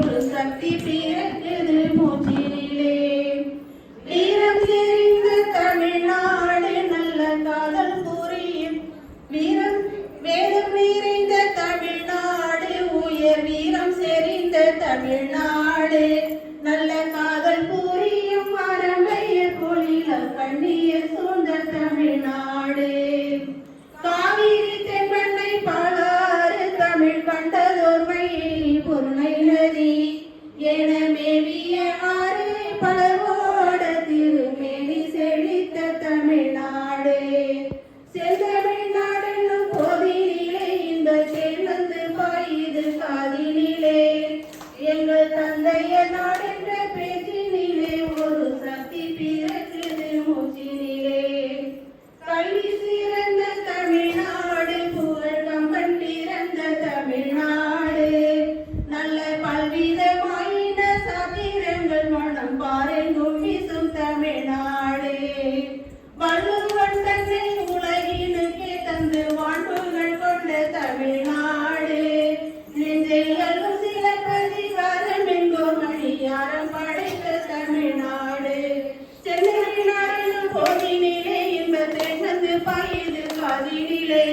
ஒரு சக்தி பிறக்குது மூச்சினிலே. வீரம் செறிந்த தமிழ்நாடு நல்ல காதல் புரியும் வீரம் வேதம் நிறைந்த தமிழ்நாடு உயர் வீரம் செறிந்த தமிழ்நாடு நல்ல காதல் புரியும் அரம்பைய பொழில கண்ணீர் சூழ்ந்த தமிழ்நாடு. காவிரி தென்பெண்ணை பாலாறு தமிழ் கண்டதோர் மயிலி பொருணை நதி என மேவிய ஆறு பலவோட திருமேனி செழித்த தமிழ்நாடு. செந்தமிழ்நாடு என்னும் போதினிலே இந்த சேர்ந்து பாயுது காதினிலே. எங்கள் தந்தைய நாடென்ற பேச்சினிலே ஒரு சக்தி பிறக்குது மூச்சினிலே. கல்வி சிறந்த தமிழ்நாடு புகழ் கம்பன் பிறந்த தமிழ்நாடு நல்ல பல்விதமாயின சாத்திரங்கள் மனம் பாரெங்கும் வீசும் தமிழ்நாடு. வள்ளுவன் தன்னை உலகினுக்கே தந்து வாழ்வுகள் கொண்ட தமிழ்நாடு. நெஞ்சைகளும் சிலப்பதிகாரம் எங்கோர் மணியாரம் படைத்த தமிழ்நாடு. செந்தமிழ்நாடு போதினிலே இன்பத்தேர்ந்து பாயுது காதினிலே.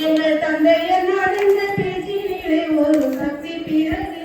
எங்கள் தந்தையர் நாடென்ற பேச்சினிலே ஒரு சக்தி பிறகு